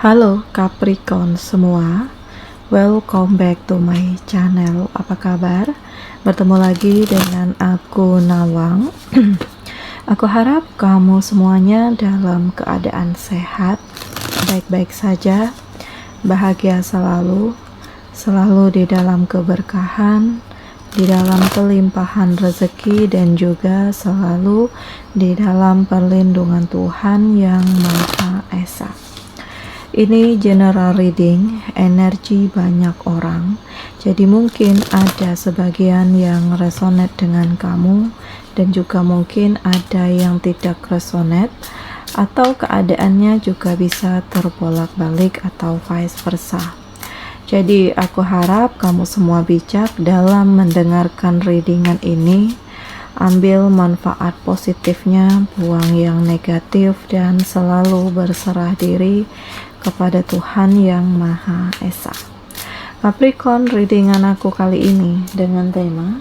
Halo Capricorn semua, welcome back to my channel. Apa kabar? Bertemu lagi dengan aku Nawang. Aku harap kamu semuanya dalam keadaan sehat, baik-baik saja, bahagia selalu, selalu di dalam keberkahan, di dalam kelimpahan rezeki, dan juga selalu di dalam perlindungan Tuhan Yang Maha Esa. Ini general reading, energi banyak orang. Jadi mungkin ada sebagian yang resonate dengan kamu dan juga mungkin ada yang tidak resonate, atau keadaannya juga bisa terbolak-balik atau vice versa. Jadi aku harap kamu semua bijak dalam mendengarkan readingan ini. Ambil manfaat positifnya, buang yang negatif, dan selalu berserah diri kepada Tuhan Yang Maha Esa. Capricorn, readingan aku kali ini dengan tema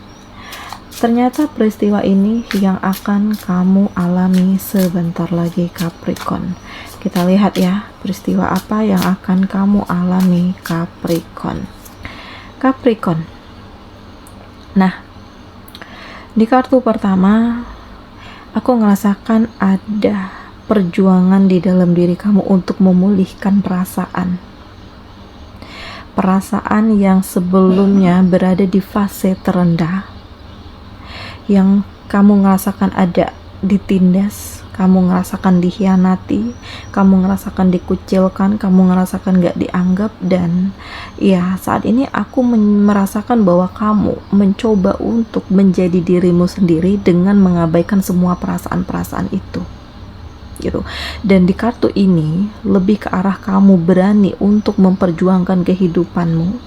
ternyata peristiwa ini yang akan kamu alami sebentar lagi Capricorn. Kita lihat ya, peristiwa apa yang akan kamu alami Capricorn. Capricorn. Nah, di kartu pertama aku ngerasakan ada perjuangan di dalam diri kamu untuk memulihkan perasaan yang sebelumnya berada di fase terendah, yang kamu ngerasakan ada ditindas, kamu ngerasakan dikhianati, kamu ngerasakan dikucilkan, kamu ngerasakan gak dianggap. Dan ya, saat ini aku merasakan bahwa kamu mencoba untuk menjadi dirimu sendiri dengan mengabaikan semua perasaan-perasaan itu gitu. Dan di kartu ini lebih ke arah kamu berani untuk memperjuangkan kehidupanmu,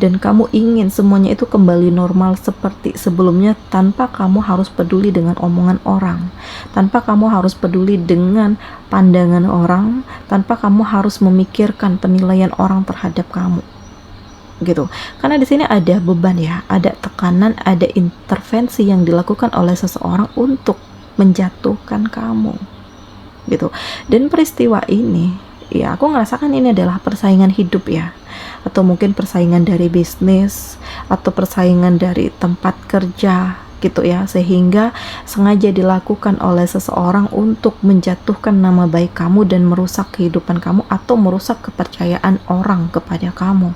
dan kamu ingin semuanya itu kembali normal seperti sebelumnya, tanpa kamu harus peduli dengan omongan orang, tanpa kamu harus peduli dengan pandangan orang, tanpa kamu harus memikirkan penilaian orang terhadap kamu gitu. Karena di sini ada beban ya, ada tekanan, ada intervensi yang dilakukan oleh seseorang untuk menjatuhkan kamu gitu. Dan peristiwa ini ya, aku ngerasakan ini adalah persaingan hidup ya, atau mungkin persaingan dari bisnis, atau persaingan dari tempat kerja gitu ya, sehingga sengaja dilakukan oleh seseorang untuk menjatuhkan nama baik kamu dan merusak kehidupan kamu, atau merusak kepercayaan orang kepada kamu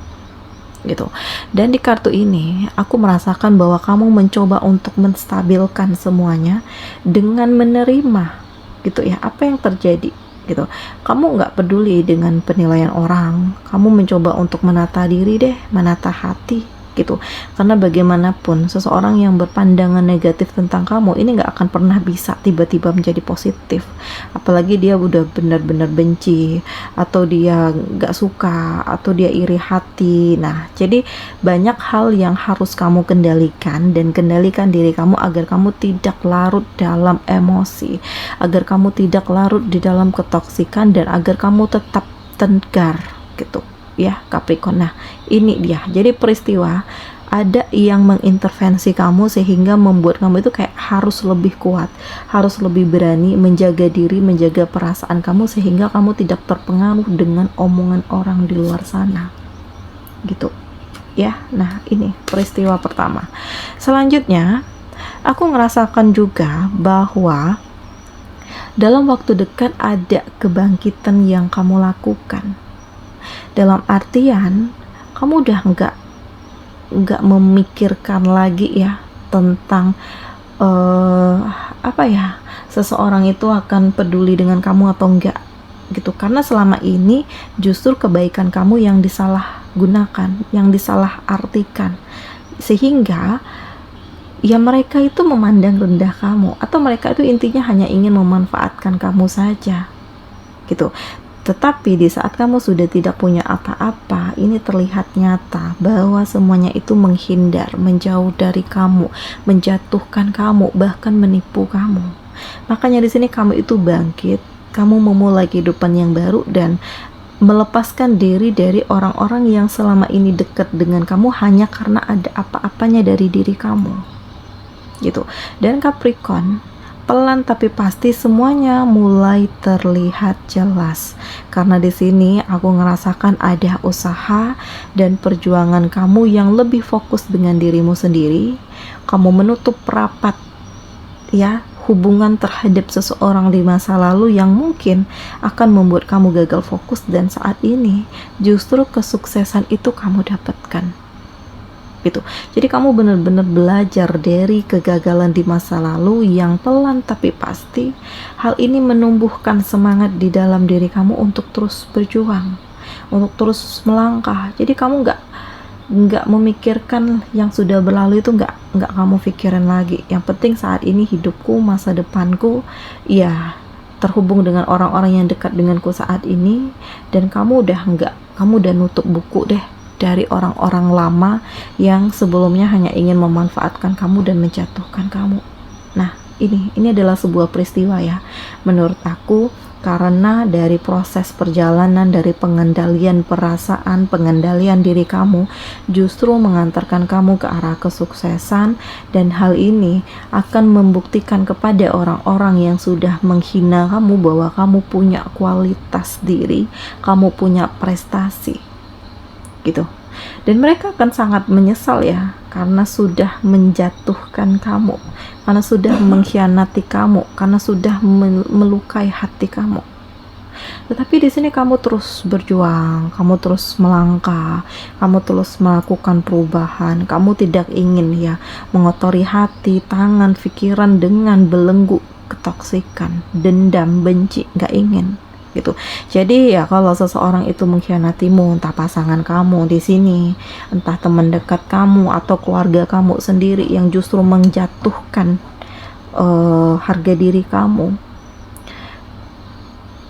gitu. Dan di kartu ini aku merasakan bahwa kamu mencoba untuk menstabilkan semuanya dengan menerima gitu ya, apa yang terjadi gitu. Kamu nggak peduli dengan penilaian orang, kamu mencoba untuk menata diri deh, menata hati gitu. Karena bagaimanapun seseorang yang berpandangan negatif tentang kamu ini nggak akan pernah bisa tiba-tiba menjadi positif, apalagi dia udah benar-benar benci, atau dia nggak suka, atau dia iri hati. Nah, jadi banyak hal yang harus kamu kendalikan, dan kendalikan diri kamu agar kamu tidak larut dalam emosi, agar kamu tidak larut di dalam ketoksikan, dan agar kamu tetap tegar gitu ya Capricorn. Nah, ini dia. Jadi peristiwa ada yang mengintervensi kamu sehingga membuat kamu itu kayak harus lebih kuat, harus lebih berani menjaga diri, menjaga perasaan kamu, sehingga kamu tidak terpengaruh dengan omongan orang di luar sana gitu ya. Nah, ini peristiwa pertama. Selanjutnya aku ngerasakan juga bahwa dalam waktu dekat ada kebangkitan yang kamu lakukan. Dalam artian kamu udah nggak memikirkan lagi ya tentang apa ya, seseorang itu akan peduli dengan kamu atau enggak gitu. Karena selama ini justru kebaikan kamu yang disalahgunakan, yang disalahartikan, sehingga ya mereka itu memandang rendah kamu, atau mereka itu intinya hanya ingin memanfaatkan kamu saja gitu. Tetapi di saat kamu sudah tidak punya apa-apa, ini terlihat nyata bahwa semuanya itu menghindar, menjauh dari kamu, menjatuhkan kamu, bahkan menipu kamu. Makanya di sini kamu itu bangkit, kamu memulai kehidupan yang baru dan melepaskan diri dari orang-orang yang selama ini dekat dengan kamu hanya karena ada apa-apanya dari diri kamu gitu. Dan Capricorn, pelan tapi pasti semuanya mulai terlihat jelas. Karena di sini aku ngerasakan ada usaha dan perjuangan kamu yang lebih fokus dengan dirimu sendiri. Kamu menutup rapat ya hubungan terhadap seseorang di masa lalu yang mungkin akan membuat kamu gagal fokus, dan saat ini justru kesuksesan itu kamu dapatkan gitu. Jadi kamu benar-benar belajar dari kegagalan di masa lalu yang pelan tapi pasti. Hal ini menumbuhkan semangat di dalam diri kamu untuk terus berjuang, untuk terus melangkah. Jadi kamu nggak memikirkan yang sudah berlalu, itu nggak kamu pikirin lagi. Yang penting saat ini hidupku, masa depanku ya terhubung dengan orang-orang yang dekat denganku saat ini, dan kamu udah nutup buku deh dari orang-orang lama yang sebelumnya hanya ingin memanfaatkan kamu dan menjatuhkan kamu. Nah, ini adalah sebuah peristiwa ya menurut aku, karena dari proses perjalanan dari pengendalian perasaan, pengendalian diri kamu justru mengantarkan kamu ke arah kesuksesan, dan hal ini akan membuktikan kepada orang-orang yang sudah menghina kamu bahwa kamu punya kualitas diri, kamu punya prestasi gitu. Dan mereka akan sangat menyesal ya, karena sudah menjatuhkan kamu, karena sudah mengkhianati kamu, karena sudah melukai hati kamu. Tetapi di sini kamu terus berjuang, kamu terus melangkah, kamu terus melakukan perubahan. Kamu tidak ingin ya mengotori hati, tangan, pikiran dengan belenggu ketoksikan, dendam, benci, gak ingin gitu. Jadi ya kalau seseorang itu mengkhianatimu, entah pasangan kamu di sini, entah teman dekat kamu atau keluarga kamu sendiri yang justru menjatuhkan harga diri kamu,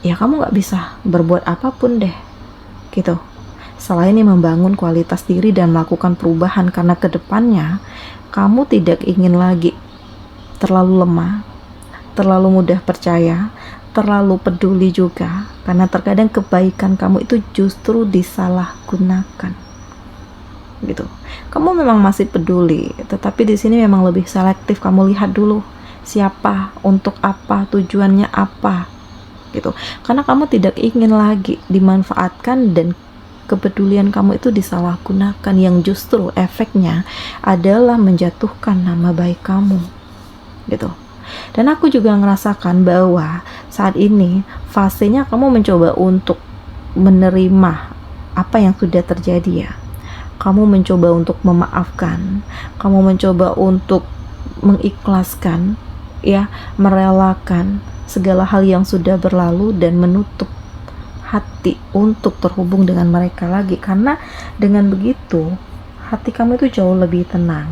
ya kamu nggak bisa berbuat apapun deh gitu, selain membangun kualitas diri dan melakukan perubahan. Karena kedepannya kamu tidak ingin lagi terlalu lemah, terlalu mudah percaya, terlalu peduli juga, karena terkadang kebaikan kamu itu justru disalahgunakan gitu. Kamu memang masih peduli, tetapi di sini memang lebih selektif. Kamu lihat dulu siapa, untuk apa, tujuannya apa gitu. Karena kamu tidak ingin lagi dimanfaatkan dan kepedulian kamu itu disalahgunakan, yang justru efeknya adalah menjatuhkan nama baik kamu gitu. Dan aku juga ngerasakan bahwa saat ini fasenya kamu mencoba untuk menerima apa yang sudah terjadi ya. Kamu mencoba untuk memaafkan, kamu mencoba untuk mengikhlaskan ya, merelakan segala hal yang sudah berlalu dan menutup hati untuk terhubung dengan mereka lagi. Karena dengan begitu hati kamu itu jauh lebih tenang,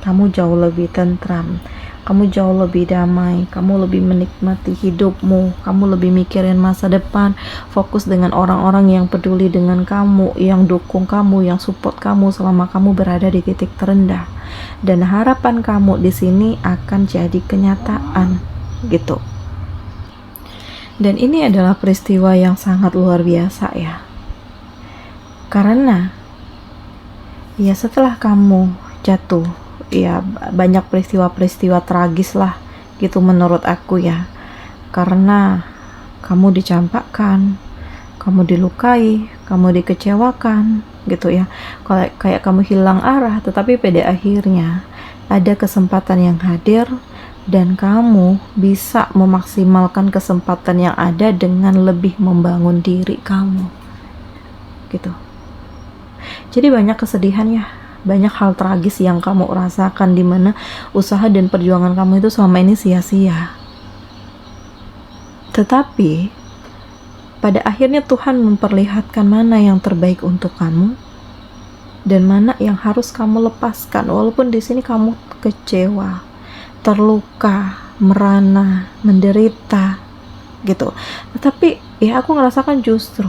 kamu jauh lebih tentram, kamu jauh lebih damai, kamu lebih menikmati hidupmu, kamu lebih mikirin masa depan, fokus dengan orang-orang yang peduli dengan kamu, yang dukung kamu, yang support kamu selama kamu berada di titik terendah. Dan harapan kamu di sini akan jadi kenyataan gitu. Dan ini adalah peristiwa yang sangat luar biasa ya. Karena ya setelah kamu jatuh, ya banyak peristiwa-peristiwa tragis lah gitu menurut aku ya. Karena kamu dicampakkan, kamu dilukai, kamu dikecewakan gitu ya. Kayak kamu hilang arah, tetapi pada akhirnya ada kesempatan yang hadir dan kamu bisa memaksimalkan kesempatan yang ada dengan lebih membangun diri kamu gitu. Jadi banyak kesedihan ya, banyak hal tragis yang kamu rasakan, di mana usaha dan perjuangan kamu itu selama ini sia-sia. Tetapi pada akhirnya Tuhan memperlihatkan mana yang terbaik untuk kamu dan mana yang harus kamu lepaskan. Walaupun di sini kamu kecewa, terluka, merana, menderita gitu. Tetapi ya aku ngerasakan justru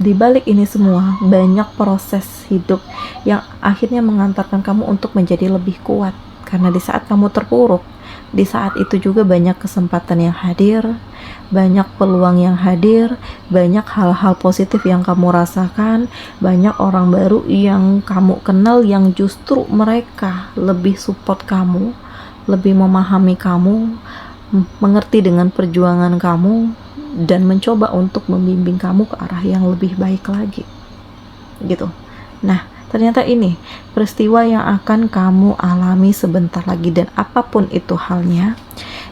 di balik ini semua banyak proses hidup yang akhirnya mengantarkan kamu untuk menjadi lebih kuat. Karena di saat kamu terpuruk, di saat itu juga banyak kesempatan yang hadir, banyak peluang yang hadir, banyak hal-hal positif yang kamu rasakan, banyak orang baru yang kamu kenal yang justru mereka lebih support kamu, lebih memahami kamu, mengerti dengan perjuangan kamu dan mencoba untuk membimbing kamu ke arah yang lebih baik lagi gitu. Nah, ternyata ini peristiwa yang akan kamu alami sebentar lagi, dan apapun itu halnya,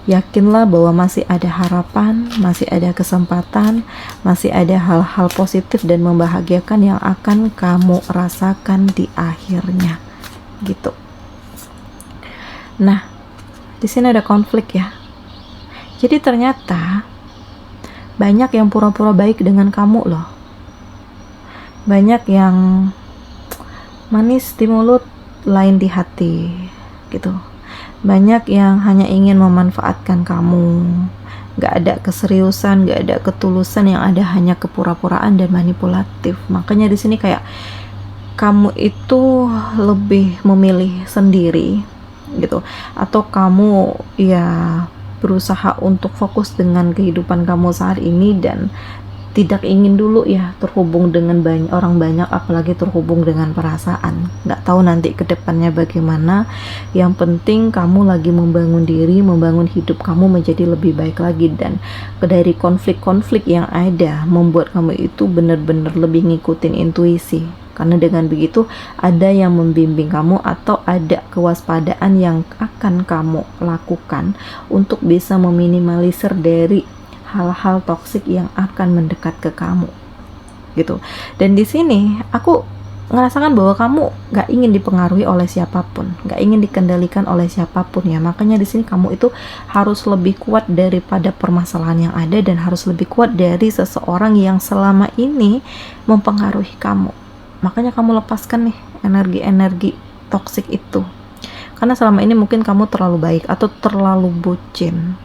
yakinlah bahwa masih ada harapan, masih ada kesempatan, masih ada hal-hal positif dan membahagiakan yang akan kamu rasakan di akhirnya gitu. Nah, di sini ada konflik ya. Jadi ternyata banyak yang pura-pura baik dengan kamu loh. Banyak yang manis di mulut, lain di hati gitu. Banyak yang hanya ingin memanfaatkan kamu. Gak ada keseriusan, gak ada ketulusan, yang ada hanya kepura-puraan dan manipulatif. Makanya di sini kayak kamu itu lebih memilih sendiri gitu, atau kamu ya berusaha untuk fokus dengan kehidupan kamu saat ini dan tidak ingin dulu ya terhubung dengan orang banyak, apalagi terhubung dengan perasaan. Nggak tahu nanti ke depannya bagaimana. Yang penting kamu lagi membangun diri, membangun hidup kamu menjadi lebih baik lagi, dan dari konflik-konflik yang ada membuat kamu itu benar-benar lebih ngikutin intuisi. Karena dengan begitu ada yang membimbing kamu, atau ada kewaspadaan yang akan kamu lakukan untuk bisa meminimalisir dari hal-hal toksik yang akan mendekat ke kamu gitu. Dan di sini aku ngerasakan bahwa kamu gak ingin dipengaruhi oleh siapapun, gak ingin dikendalikan oleh siapapun ya. Makanya di sini kamu itu harus lebih kuat daripada permasalahan yang ada, dan harus lebih kuat dari seseorang yang selama ini mempengaruhi kamu. Makanya kamu lepaskan nih energi-energi toksik itu, karena selama ini mungkin kamu terlalu baik atau terlalu bucin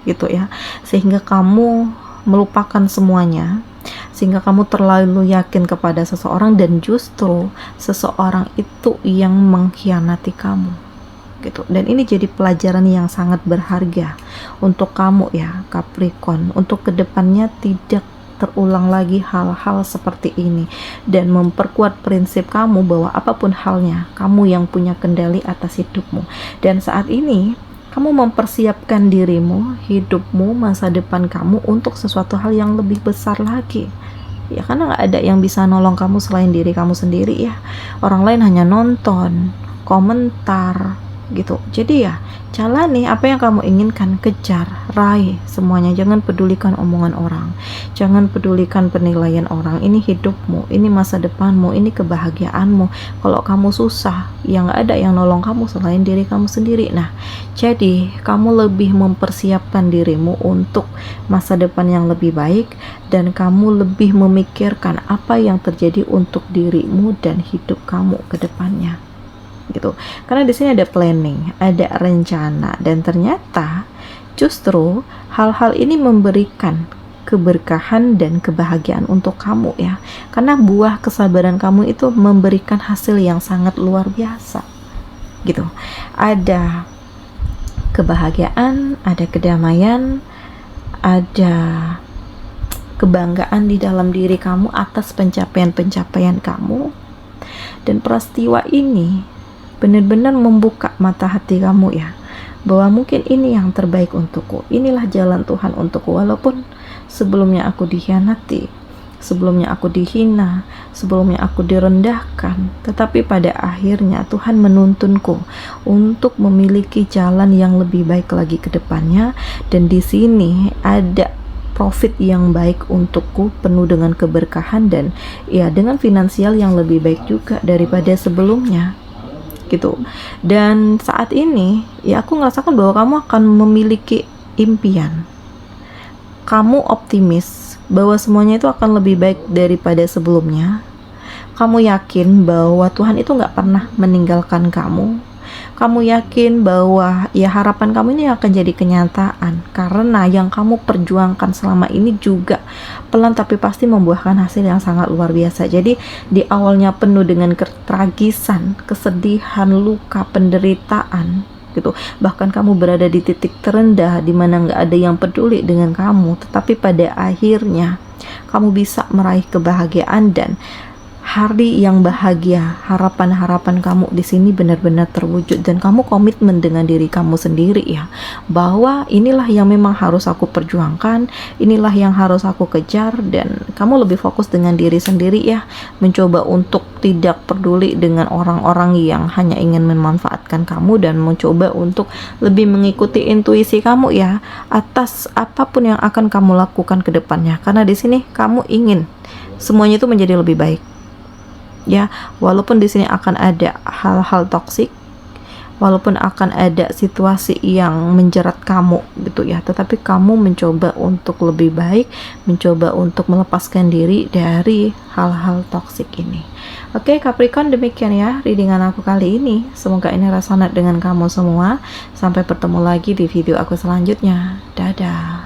gitu ya, sehingga kamu melupakan semuanya, sehingga kamu terlalu yakin kepada seseorang, dan justru seseorang itu yang mengkhianati kamu gitu. Dan ini jadi pelajaran yang sangat berharga untuk kamu ya Capricorn, untuk kedepannya tidak terulang lagi hal-hal seperti ini, dan memperkuat prinsip kamu bahwa apapun halnya kamu yang punya kendali atas hidupmu. Dan saat ini kamu mempersiapkan dirimu, hidupmu, masa depan kamu untuk sesuatu hal yang lebih besar lagi ya, karena gak ada yang bisa nolong kamu selain diri kamu sendiri ya. Orang lain hanya nonton, komentar gitu. Jadi ya jalani apa yang kamu inginkan, kejar, raih semuanya. Jangan pedulikan omongan orang, jangan pedulikan penilaian orang. Ini hidupmu, ini masa depanmu, ini kebahagiaanmu. Kalau kamu susah, ya gak ada yang nolong kamu selain diri kamu sendiri. Nah, jadi kamu lebih mempersiapkan dirimu untuk masa depan yang lebih baik, dan kamu lebih memikirkan apa yang terjadi untuk dirimu dan hidup kamu ke depannya gitu. Karena di sini ada planning, ada rencana, dan ternyata justru hal-hal ini memberikan keberkahan dan kebahagiaan untuk kamu ya. Karena buah kesabaran kamu itu memberikan hasil yang sangat luar biasa gitu. Ada kebahagiaan, ada kedamaian, ada kebanggaan di dalam diri kamu atas pencapaian-pencapaian kamu. Dan peristiwa ini benar-benar membuka mata hati kamu ya, bahwa mungkin ini yang terbaik untukku, inilah jalan Tuhan untukku. Walaupun sebelumnya aku dikhianati, sebelumnya aku dihina, sebelumnya aku direndahkan, tetapi pada akhirnya Tuhan menuntunku untuk memiliki jalan yang lebih baik lagi ke depannya. Dan di sini ada profit yang baik untukku, penuh dengan keberkahan, dan ya dengan finansial yang lebih baik juga daripada sebelumnya gitu. Dan saat ini ya aku merasakan bahwa kamu akan memiliki impian, kamu optimis bahwa semuanya itu akan lebih baik daripada sebelumnya. Kamu yakin bahwa Tuhan itu gak pernah meninggalkan kamu. Kamu yakin bahwa ya harapan kamu ini akan jadi kenyataan, karena yang kamu perjuangkan selama ini juga pelan tapi pasti membuahkan hasil yang sangat luar biasa. Jadi di awalnya penuh dengan ketragisan, kesedihan, luka, penderitaan gitu, bahkan kamu berada di titik terendah di mana nggak ada yang peduli dengan kamu, tetapi pada akhirnya kamu bisa meraih kebahagiaan, dan hari yang bahagia, harapan-harapan kamu di sini benar-benar terwujud dan kamu komitmen dengan diri kamu sendiri ya, bahwa inilah yang memang harus aku perjuangkan, inilah yang harus aku kejar, dan kamu lebih fokus dengan diri sendiri ya, mencoba untuk tidak peduli dengan orang-orang yang hanya ingin memanfaatkan kamu dan mencoba untuk lebih mengikuti intuisi kamu ya atas apapun yang akan kamu lakukan ke depannya, karena di sini kamu ingin semuanya itu menjadi lebih baik. Ya, walaupun di sini akan ada hal-hal toksik, walaupun akan ada situasi yang menjerat kamu gitu ya, tetapi kamu mencoba untuk lebih baik, mencoba untuk melepaskan diri dari hal-hal toksik ini. Oke Capricorn, demikian ya readingan aku kali ini. Semoga ini resonate dengan kamu semua. Sampai bertemu lagi di video aku selanjutnya. Dadah.